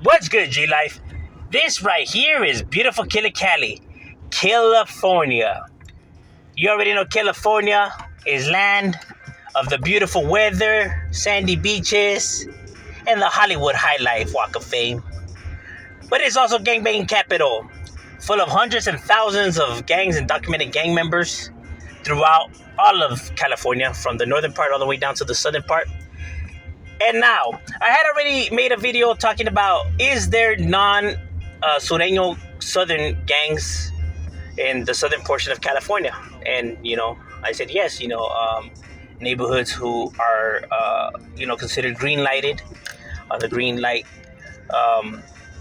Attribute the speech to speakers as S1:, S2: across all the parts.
S1: What's good, G Life? This right here is beautiful Cali, California. You already know California is land of the beautiful weather, sandy beaches, and the Hollywood High Life Walk of Fame. But it's also gangbanging capital, full of hundreds and thousands of gangs and documented gang members throughout all of California, from the northern part all the way down to the southern part. And now, I had already made a video talking about, is there non-Sureño southern gangs in the southern portion of California? And, I said yes, neighborhoods who are, considered green lighted on the green light.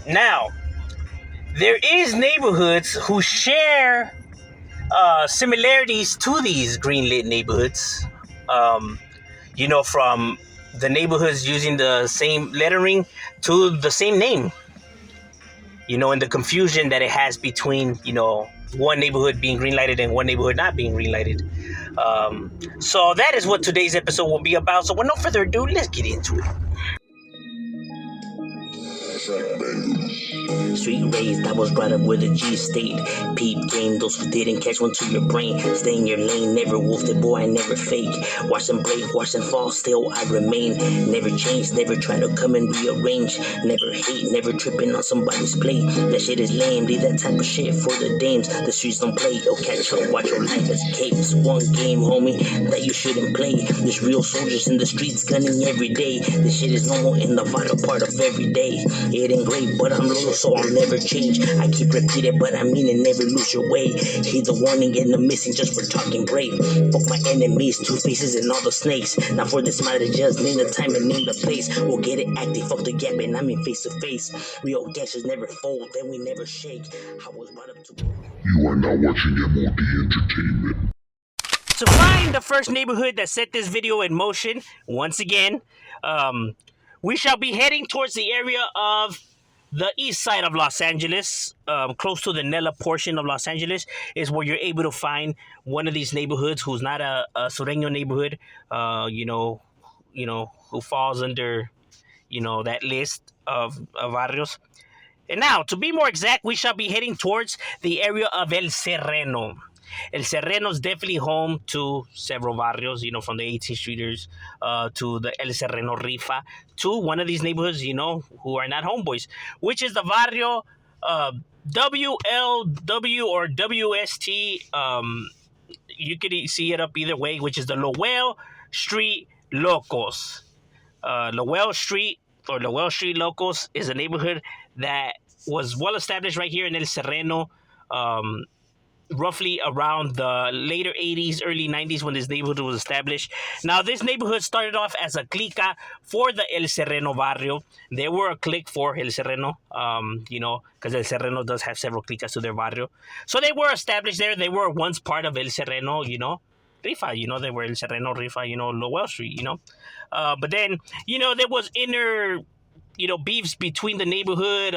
S1: Now, there is neighborhoods who share similarities to these green lit neighborhoods. From the neighborhoods using the same lettering to the same name. And the confusion that it has between, one neighborhood being green lighted and one neighborhood not being green lighted. So that is what today's episode will be about. So with no further ado, let's get into it.
S2: Street raised, I was brought up with a G state. Peep game, those who didn't catch one to your brain. Stay in your lane, never wolfed it, boy, I never fake. Watch them break, watch them fall, still I remain. Never change, never try to come and rearrange. Never hate, never tripping on somebody's plate. That shit is lame, leave that type of shit for the dames. The streets don't play, yo, catch up, watch your life as capes. One game, homie, that you shouldn't play. There's real soldiers in the streets gunning every day. This shit is normal in the vital part of every day. It ain't great, but I'm loyal, so I'll never change. I keep repeating, but I mean it, never lose your way. Heed the warning and the missing just for talking brave. Fuck my enemies, two faces and all the snakes. Now for this matter, just name the time and name the place. We'll get it active, fuck the gap, and I mean face to face. We all gangsters never fold, then we never shake. I was brought up to...
S3: You are now watching M.O.D. Entertainment.
S1: To find the first neighborhood that set this video in motion, once again, we shall be heading towards the area of the east side of Los Angeles, close to the Nella portion of Los Angeles, is where you're able to find one of these neighborhoods who's not a Sureño neighborhood, who falls under, that list of varrios. And now, to be more exact, we shall be heading towards the area of El Serreno. El Serreno is definitely home to several barrios, from the 18 Streeters to the El Serreno Rifa, to one of these neighborhoods, who are not homeboys, which is the barrio WLW or WST. You could see it up either way, which is the Lowell Street Locos. Lowell Street or Lowell Street Locos is a neighborhood that was well established right here in El Serreno, roughly around the later 80s, early 90s when this neighborhood was established. Now, this neighborhood started off as a clica for the El Serreno barrio. They were a clique for El Serreno, because El Serreno does have several clicas to their barrio. So they were established there. They were once part of El Serreno, Rifa, they were El Serreno, Rifa, Lowell Street, But then, there was inner... beefs between the neighborhood,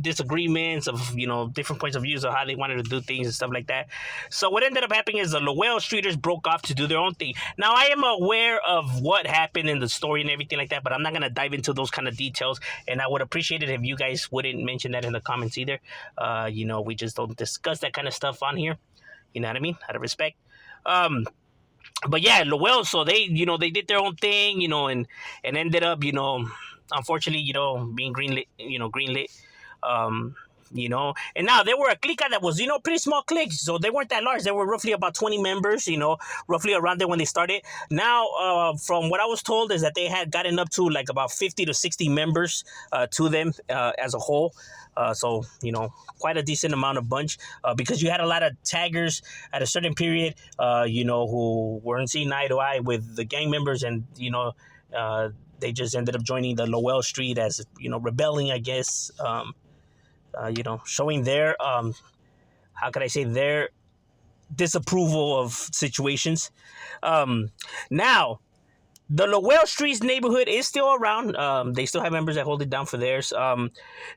S1: disagreements of, different points of views of how they wanted to do things and stuff like that. So what ended up happening is the Lowell Streeters broke off to do their own thing. Now, I am aware of what happened in the story and everything like that, but I'm not going to dive into those kind of details, and I would appreciate it if you guys wouldn't mention that in the comments either. We just don't discuss that kind of stuff on here. You know what I mean? Out of respect. But yeah, Lowell, so they did their own thing, and ended up, unfortunately, being greenlit, and now they were a clique that was, pretty small cliques, so they weren't that large. They were roughly about 20 members, roughly around there when they started. Now, from what I was told is that they had gotten up to like about 50 to 60 members to them as a whole. So, quite a decent amount of bunch, because you had a lot of taggers at a certain period, who weren't seeing eye to eye with the gang members, and, they just ended up joining the Lowell Street as, rebelling, I guess, showing their, how could I say, their disapproval of situations. Now, the Lowell Streets neighborhood is still around. They still have members that hold it down for theirs.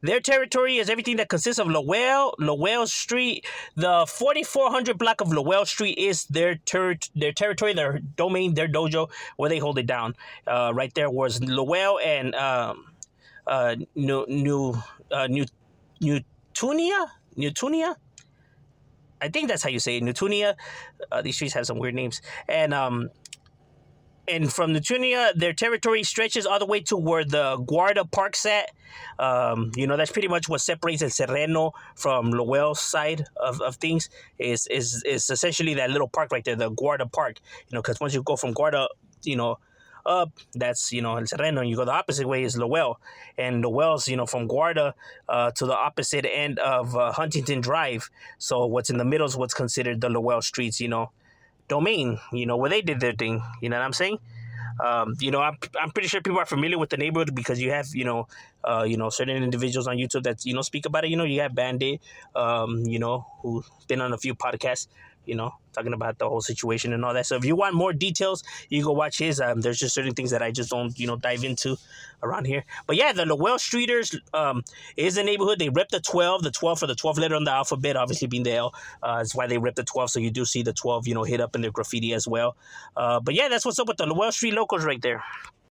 S1: Their territory is everything that consists of Lowell Street. The 4400 block of Lowell Street is their territory, their domain, their dojo, where they hold it down. Right there was Lowell and New Newtunia. Newtunia. I think that's how you say it. Newtunia. These streets have some weird names, and from Newtunia, their territory stretches all the way to where the Guarda Park's at. That's pretty much what separates El Sereno from Lowell's side of things. Is essentially that little park right there, the Guarda Park. Because once you go from Guarda, up, that's El Sereno, and you go the opposite way is Lowell, and Lowell's from Guarda to the opposite end of Huntington Drive. So what's in the middle is what's considered the Lowell Streets, domain, where they did their thing. You know what I'm saying? I'm pretty sure people are familiar with the neighborhood because you have, certain individuals on YouTube that, speak about it. You have Bandit, who's been on a few podcasts, talking about the whole situation and all that. So if you want more details, you go watch his. There's just certain things that I just don't, dive into around here. But yeah, the Lowell Streeters is a neighborhood. They rep the 12 for the 12th letter on the alphabet, obviously being the L. That's why they rep the 12. So you do see the 12, hit up in their graffiti as well. But yeah, that's what's up with the Lowell Street Locos right there.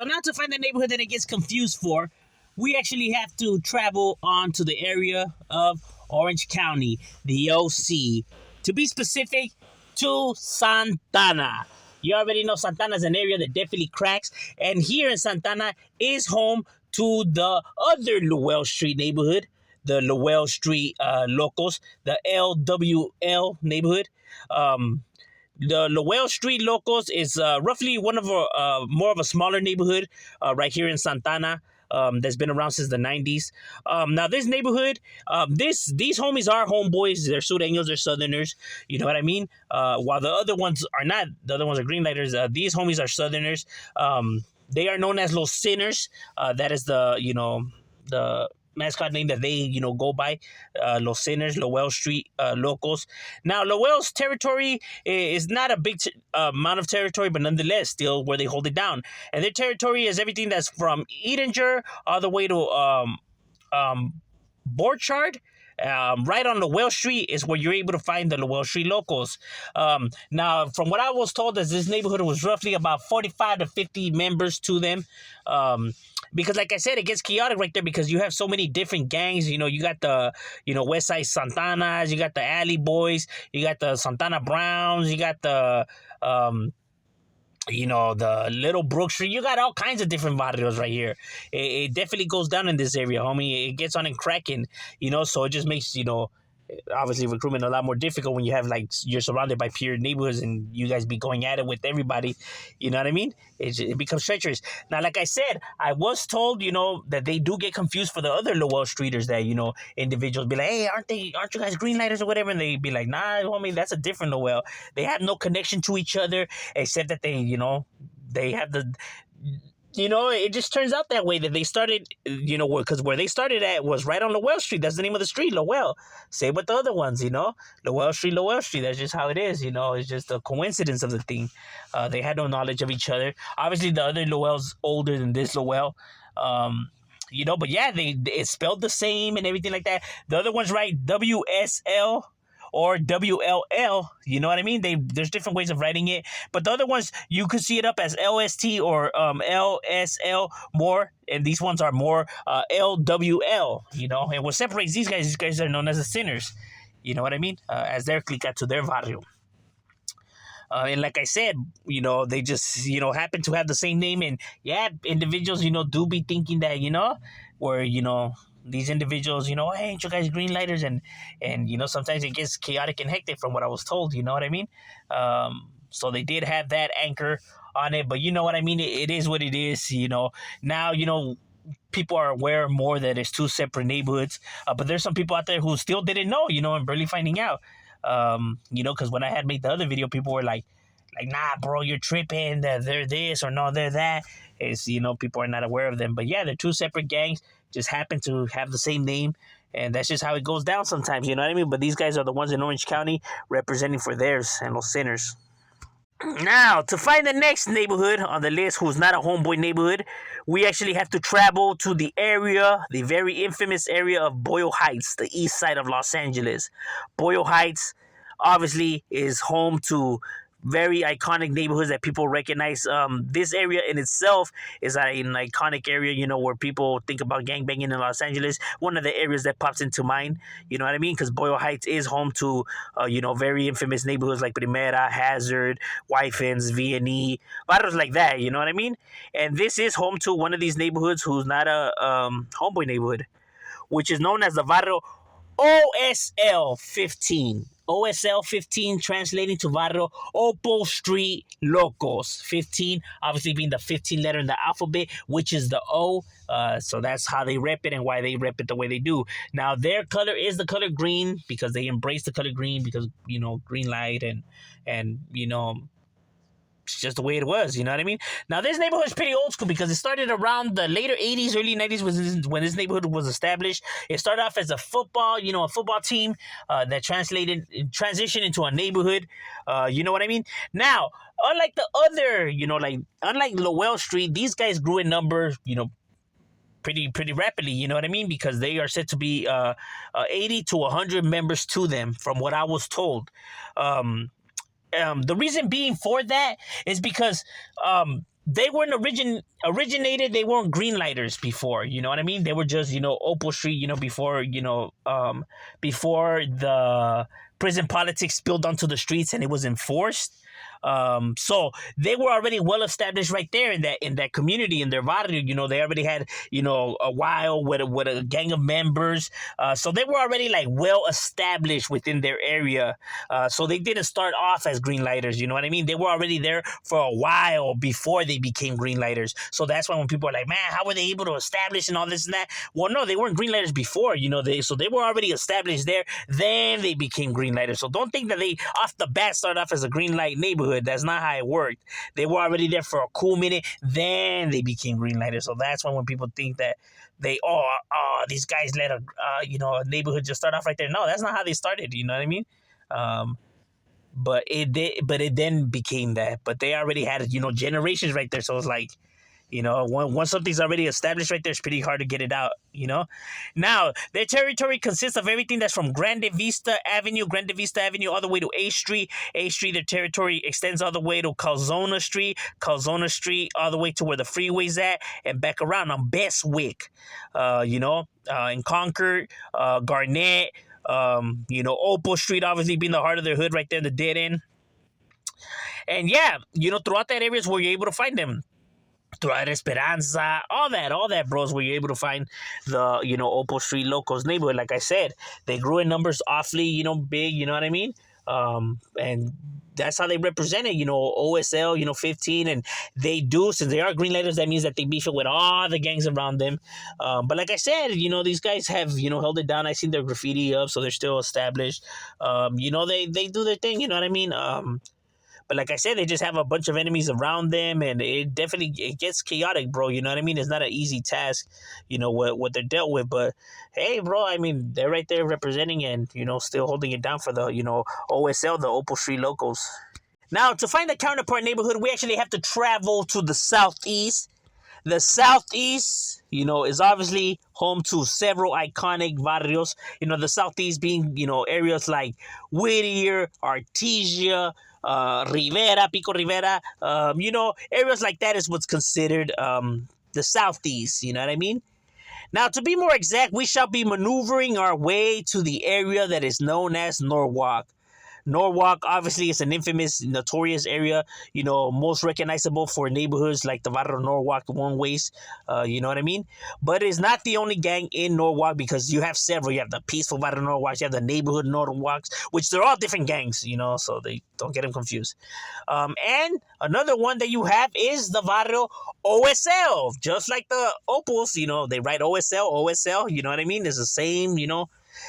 S1: So now to find the neighborhood that it gets confused for, we actually have to travel on to the area of Orange County, the OC. To be specific, to Santana. You already know Santana is an area that definitely cracks. And here in Santana is home to the other Lowell Street neighborhood, the Lowell Street Locos, the LWL neighborhood. The Lowell Street Locos is roughly one of more of a smaller neighborhood right here in Santana. That's been around since the 90s. Now, this neighborhood, these homies are homeboys. They're Sureños, they're Southerners. You know what I mean? While the other ones are not. The other ones are Greenlighters. These homies are Southerners. They are known as Los Sinners. That is the mascot name that they, go by, Los Sinners, Lowell Street Locos. Now, Lowell's territory is not a big amount of territory, but nonetheless, still where they hold it down. And their territory is everything that's from Edinger all the way to Borchard. Right on Lowell Street is where you're able to find the Lowell Street Locals. Now, from what I was told, is this neighborhood was roughly about 45 to 50 members to them. Because like I said, it gets chaotic right there because you have so many different gangs. You got the, West Side Santanas, you got the Alley Boys, you got the Santana Browns, you got the, the Little Brook Street. You got all kinds of different barrios right here. It definitely goes down in this area, homie. It gets on and cracking, so it just makes, obviously recruitment a lot more difficult when you have you're surrounded by peer neighborhoods and you guys be going at it with everybody. You know what I mean? It becomes treacherous. Now, like I said, I was told, that they do get confused for the other Lowell Streeters that, individuals be like, hey, aren't you guys Greenlighters or whatever? And they be like, nah, homie, that's a different Lowell. They have no connection to each other except that they, they have the... it just turns out that way that they started, because where they started at was right on Lowell Street. That's the name of the street, Lowell. Same with the other ones, Lowell Street, Lowell Street. That's just how it is, It's just a coincidence of the thing. They had no knowledge of each other. Obviously, the other Lowell's older than this Lowell. But yeah, it's spelled the same and everything like that. The other one's right, WSL. Or WLL, you know what I mean? There's different ways of writing it. But the other ones, you could see it up as LST or LSL more. And these ones are more LWL, And what separates these guys are known as the Sinners. You know what I mean? As their clica to their barrio. And like I said, they just, happen to have the same name. And yeah, individuals, do be thinking that, where, these individuals, hey, ain't you guys Greenlighters? And sometimes it gets chaotic and hectic from what I was told, you know what I mean? So they did have that anchor on it, but you know what I mean? It is what it is, Now, people are aware more that it's two separate neighborhoods, but there's some people out there who still didn't know, and barely finding out, because when I had made the other video, people were like, nah, bro, you're tripping, they're this or no, they're that. It's, people are not aware of them. But yeah, they're two separate gangs, just happen to have the same name. And that's just how it goes down sometimes, you know what I mean? But these guys are the ones in Orange County representing for theirs and Los Sinners. Now, to find the next neighborhood on the list who's not a homeboy neighborhood, we actually have to travel to the area, the very infamous area of Boyle Heights, the east side of Los Angeles. Boyle Heights, obviously, is home to very iconic neighborhoods that people recognize. This area in itself is an iconic area, where people think about gangbanging in Los Angeles. One of the areas that pops into mind, you know what I mean? Because Boyle Heights is home to, very infamous neighborhoods like Primera, Hazard, Wyfens, V&E, barrios like that, you know what I mean? And this is home to one of these neighborhoods who's not a homeboy neighborhood, which is known as the Varrio OSL 15. OSL 15 translating to Barrio Opal Street Locos 15, obviously being the 15th letter in the alphabet, which is the O. So that's how they rep it and why they rep it the way they do. Now, their color is the color green because they embrace the color green because, green light and it's just the way it was, you know what I mean? Now, this neighborhood is pretty old school because it started around the later 80s, early 90s when this neighborhood was established. It started off as a football team that transitioned into a neighborhood, you know what I mean? Now, unlike the other, unlike Lowell Street, these guys grew in numbers, pretty rapidly, you know what I mean? Because they are said to be 80 to 100 members to them, from what I was told. The reason being for that is because they weren't originated. They weren't greenlighters before. You know what I mean? They were just Opal Street. Before before the prison politics spilled onto the streets and it was enforced. So they were already well established right there in that community, in their barrio. They already had a while with a gang of members. So they were already like well established within their area. So they didn't start off as green lighters. You know what I mean? They were already there for a while before they became green lighters. So that's why when people are like, man, how were they able to establish and all this and that? Well, no, they weren't green lighters before. So they were already established there. Then they became green lighters. So don't think that they off the bat started off as a green light neighborhood. That's not how it worked. They were already there for a cool minute. Then they became green lighters. So that's when people think that these guys let a neighborhood just start off right there. No, that's not how they started. You know what I mean? But it then became that. But they already had generations right there. So it's like, once something's already established right there, it's pretty hard to get it out, Now, their territory consists of everything that's from Grande Vista Avenue all the way to A Street. A Street, their territory extends all the way to Calzona Street all the way to where the freeway's at, and back around on Bestwick, in Concord, Garnett, Opal Street obviously being the heart of their hood right there in the dead end. And yeah, throughout that area is where you're able to find them. Throughout Esperanza, all that, bros, where you're able to find the, Opal Street Locos neighborhood. Like I said, they grew in numbers awfully, big, you know what I mean? And that's how they represent it, OSL, 15, and they do, since they are green lighters, that means that they beef it with all the gangs around them. But like I said, these guys have, held it down. I seen their graffiti up, so they're still established. They do their thing, you know what I mean? But like I said, they just have a bunch of enemies around them, and it gets chaotic, bro. You know what I mean? It's not an easy task, what they're dealt with. But hey, bro, I mean, they're right there representing and, still holding it down for the, OSL, the Opal Street Locals. Now, to find the counterpart neighborhood, we actually have to travel to the southeast. The southeast, is obviously home to several iconic barrios. The southeast being, areas like Whittier, Artesia, Rivera, Pico Rivera, areas like that is what's considered the southeast, you know what I mean? Now, to be more exact, we shall be maneuvering our way to the area that is known as Norwalk. Norwalk, obviously, is an infamous, notorious area, most recognizable for neighborhoods like the Barrio Norwalk, the One Ways, you know what I mean? But it's not the only gang in Norwalk because you have several. You have the peaceful Barrio Norwalks, you have the neighborhood Norwalks, which they're all different gangs, so they don't get them confused. And another one that you have is the Barrio OSL, just like the Opals, they write OSL, you know what I mean? It's the same,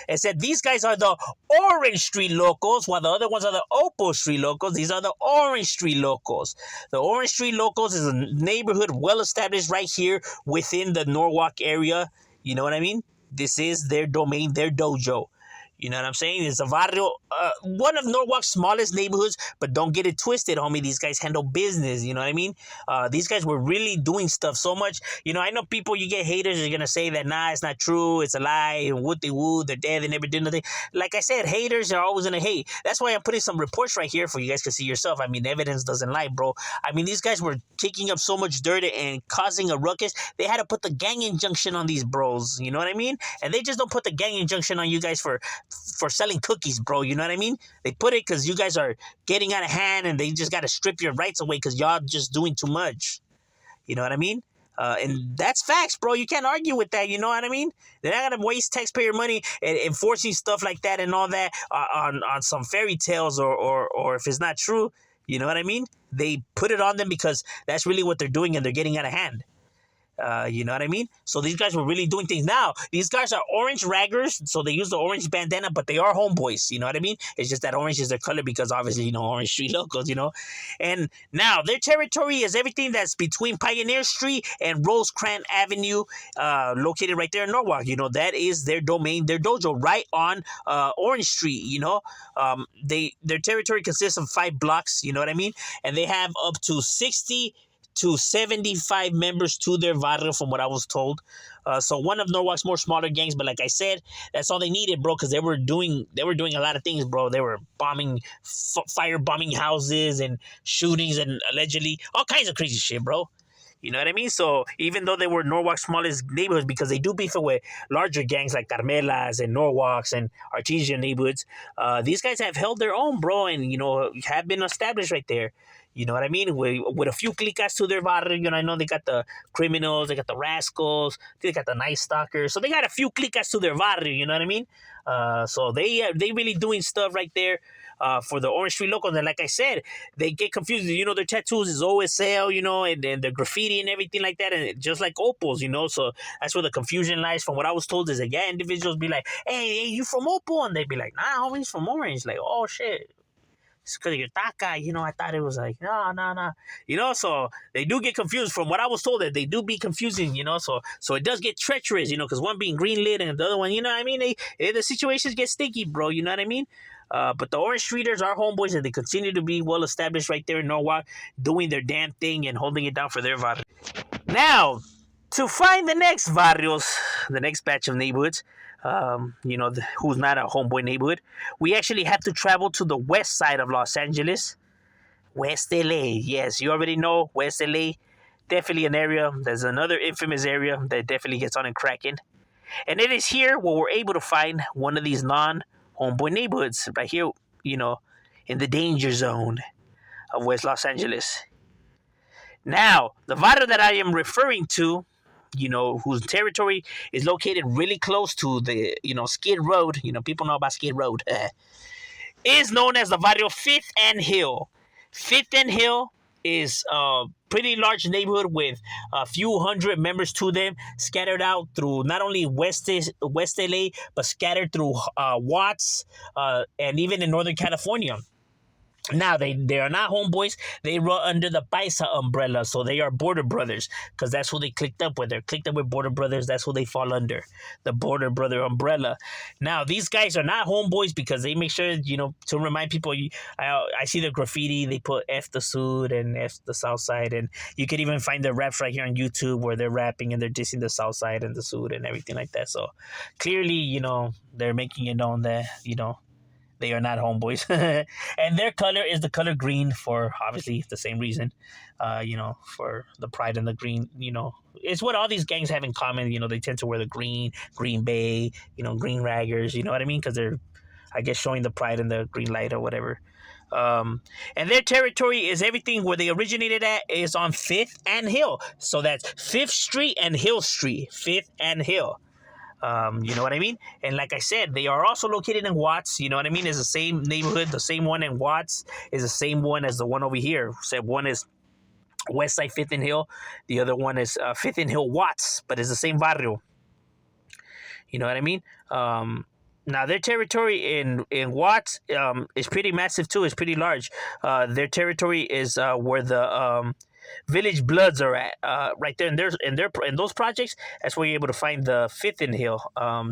S1: It said these guys are the Orange Street Locals, while the other ones are the Opal Street Locals. These are the Orange Street Locals. The Orange Street Locals is a neighborhood well established right here within the Norwalk area. You know what I mean? This is their domain, their dojo. You know what I'm saying? It's a barrio one of Norwalk's smallest neighborhoods, but don't get it twisted, homie. These guys handle business, you know what I mean? These guys were really doing stuff so much. You know, I know people, you get haters, are going to say that, nah, it's not true, it's a lie, woo, they're dead, they never did nothing. Like I said, haters are always going to hate. That's why I'm putting some reports right here for you guys to see yourself. I mean, evidence doesn't lie, bro. I mean, these guys were kicking up so much dirt and causing a ruckus. They had to put the gang injunction on these bros, you know what I mean? And they just don't put the gang injunction on you guys for selling cookies, bro. You know what I mean? They put it because you guys are getting out of hand and they just got to strip your rights away because y'all just doing too much. You know what I mean? And that's facts, bro. You can't argue with that. You know what I mean? They're not gonna waste taxpayer money and enforcing stuff like that and all that on some fairy tales or if it's not true. You know what I mean? They put it on them because that's really what they're doing and they're getting out of hand. You know what I mean? So these guys were really doing things. Now, these guys are orange raggers, so they use the orange bandana, but they are homeboys. You know what I mean? It's just that orange is their color because obviously, you know, Orange Street Locos, you know? And now, their territory is everything that's between Pioneer Street and Rosecrans Avenue, located right there in Norwalk. You know, that is their domain, their dojo, right on Orange Street, you know? Their territory consists of 5 blocks, you know what I mean? And they have up to 60 to 75 members to their barrio, from what I was told. So one of Norwalk's more smaller gangs, but like I said, that's all they needed, bro, because they were doing a lot of things, bro. They were fire bombing houses and shootings and allegedly all kinds of crazy shit, bro. You know what I mean? So even though they were Norwalk's smallest neighborhoods, because they do beef with larger gangs like Carmelas and Norwalks and Artesia neighborhoods, these guys have held their own, bro, and, you know, have been established right there. You know what I mean? With a few clicas to their barrio, you know, I know they got the criminals, they got the rascals, they got the night stalkers. So they got a few clicas to their barrio, you know what I mean? So they really doing stuff right there for the Orange Street Locals. And like I said, they get confused. You know, their tattoos is OSL, you know, and the graffiti and everything like that. And just like Opal's, you know, so that's where the confusion lies. From what I was told is that, yeah, individuals be like, hey, you from Opal? And they'd be like, nah, homie, he's from Orange. Like, oh, shit. It's because of your taka, you know, I thought it was like, no. You know, so they do get confused. From what I was told, that they do be confusing, you know, so it does get treacherous, you know, because one being green lit and the other one, you know what I mean? The situations get sticky, bro, you know what I mean? But the Orange Streeters are homeboys and they continue to be well established right there in Norwalk, doing their damn thing and holding it down for their barrio. Now, to find the next barrios, the next batch of neighborhoods, you know, who's not a homeboy neighborhood, we actually have to travel to the west side of Los Angeles. West LA. Yes, you already know West LA. Definitely an area. There's another infamous area that definitely gets on and cracking. And it is here where we're able to find one of these non-homeboy neighborhoods. Right here, you know, in the danger zone of West Los Angeles. Now, the barrio that I am referring to, you know, whose territory is located really close to the, you know, Skid Road. You know, people know about Skid Road. Is known as the barrio 5th and Hill. 5th and Hill is a pretty large neighborhood with a few hundred members to them, scattered out through not only West LA, but scattered through Watts and even in Northern California. Now, they are not homeboys. They run under the Paisa umbrella, so they are Border Brothers, because that's who they clicked up with. They're clicked up with Border Brothers. That's who they fall under, the Border Brother umbrella. Now, these guys are not homeboys because they make sure, you know, to remind people. I see the graffiti. They put F the Sud and F the South Side, and you could even find the raps right here on YouTube where they're rapping and they're dissing the South Side and the Sud and everything like that. So, clearly, you know, they're making it known that, you know, they are not homeboys. And their color is the color green for obviously the same reason, you know, for the pride and the green, you know. It's what all these gangs have in common. You know, they tend to wear the Green Bay, you know, green raggers, you know what I mean? Because they're, I guess, showing the pride in the green light or whatever. And their territory is everything where they originated at is on 5th and Hill. So that's 5th Street and Hill Street. 5th and Hill. You know what I mean? And like I said, they are also located in Watts. You know what I mean? It's the same neighborhood. The same one in Watts is the same one as the one over here. So one is Westside 5th and Hill. The other one is 5th and Hill Watts, but it's the same barrio. You know what I mean? Now, their territory in Watts is pretty massive too. It's pretty large. Their territory is where the Village Bloods are at right there, and in those projects. That's where you're able to find the Fifth and Hill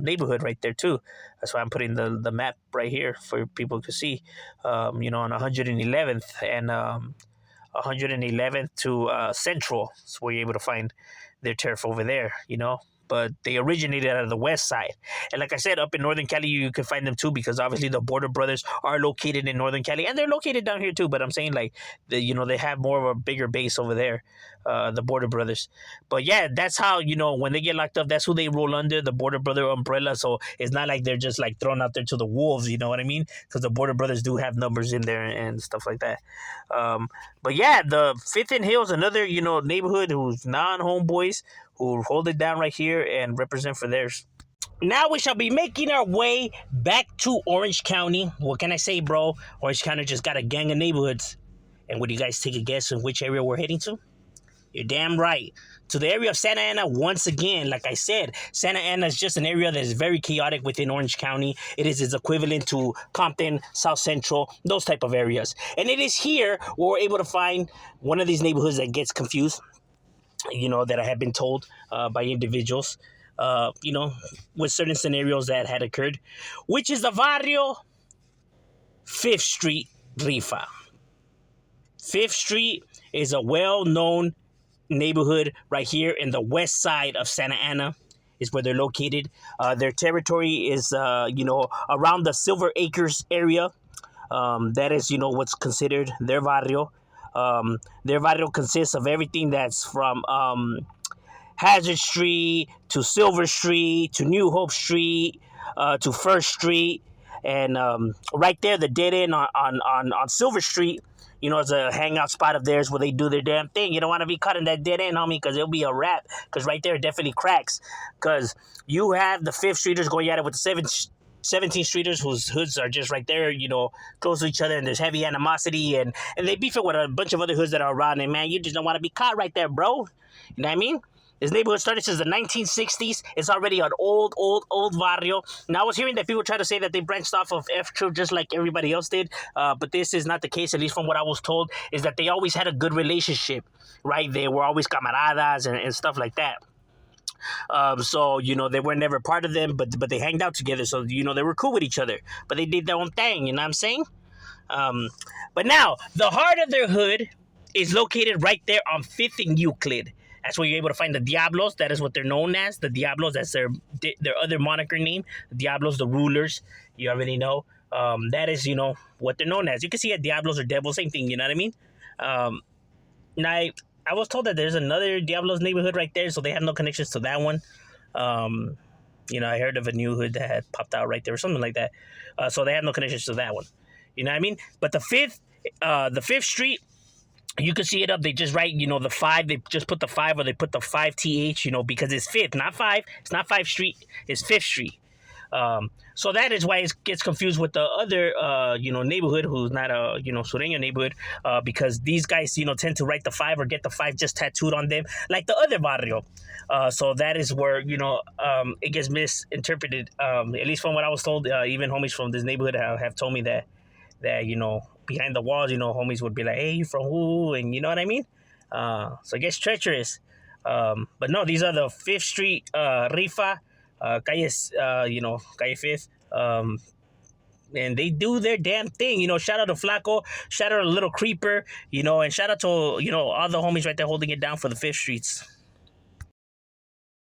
S1: neighborhood right there too. That's why I'm putting the map right here for people to see. On 111th and 111th to Central. So where you're able to find their turf over there. But they originated out of the west side. And like I said, up in Northern Cali, you can find them too, because obviously the Border Brothers are located in Northern Cali, and they're located down here too. But I'm saying like they have more of a bigger base over there, the Border Brothers. But yeah, that's how when they get locked up, that's who they roll under, the Border Brother umbrella. So it's not like they're just like thrown out there to the wolves. You know what I mean? Because the Border Brothers do have numbers in there and stuff like that. But yeah, the Fifth and Hill is another neighborhood who's non-homeboys who hold it down right here and represent for theirs. Now we shall be making our way back to Orange County. What can I say, bro? Orange County just got a gang of neighborhoods. And would you guys take a guess of which area we're heading to? You're damn right. To the area of Santa Ana once again. Like I said, Santa Ana is just an area that is very chaotic within Orange County. It is its equivalent to Compton, South Central, those type of areas. And it is here where we're able to find one of these neighborhoods that gets confused. That I have been told by individuals, with certain scenarios that had occurred, which is the Varrio 5th Street Rifa. 5th Street is a well-known neighborhood right here in the west side of Santa Ana, is where they're located. Their territory is, around the Silver Acres area. That is, what's considered their barrio. Their barrio consists of everything that's from Hazard Street to Silver Street to New Hope Street to First Street, and right there, the dead end on Silver Street, is a hangout spot of theirs where they do their damn thing. You don't want to be caught in that dead end, homie, because it'll be a wrap. Because right there, it definitely cracks. Because you have the 5th Streeters going at it with the 17 Streeters whose hoods are just right there, close to each other, and there's heavy animosity, and they beef it with a bunch of other hoods that are around, and man, you just don't want to be caught right there, bro. You know what I mean? This neighborhood started since the 1960s. It's already an old barrio. Now, I was hearing that people try to say that they branched off of F True just like everybody else did, but this is not the case, at least from what I was told, is that they always had a good relationship, right? They were always camaradas and stuff like that. So they were never part of them, but they hanged out together. So they were cool with each other, but they did their own thing. You know what I'm saying? But now the heart of their hood is located right there on 5th and Euclid. That's where you're able to find the Diablos. That is what they're known as, the Diablos. That's their other moniker name. The Diablos, the rulers. You already know. That is what they're known as. You can see Diablos or devils, same thing. You know what I mean? Now, I was told that there's another Diablos neighborhood right there, so they have no connections to that one. I heard of a new hood that had popped out right there or something like that. So they have no connections to that one. You know what I mean? But the 5th Street, you can see it up. They just write, the 5. They just put the 5, or they put the 5th, because it's 5th, not 5. It's not 5th Street. It's 5th Street. So that is why it gets confused with the other, neighborhood who's not a, Sureño neighborhood, because these guys, tend to write the 5 or get the 5 just tattooed on them, like the other barrio. So that is where, it gets misinterpreted, at least from what I was told. Even homies from this neighborhood have told me that, behind the walls, homies would be like, hey, you from who? And you know what I mean? So it gets treacherous. But no, these are the 5th Street, Rifa, Calle 5th. And they do their damn thing. Shout out to Flaco, shout out to Little Creeper, and shout out to, all the homies right there holding it down for the 5th Streets.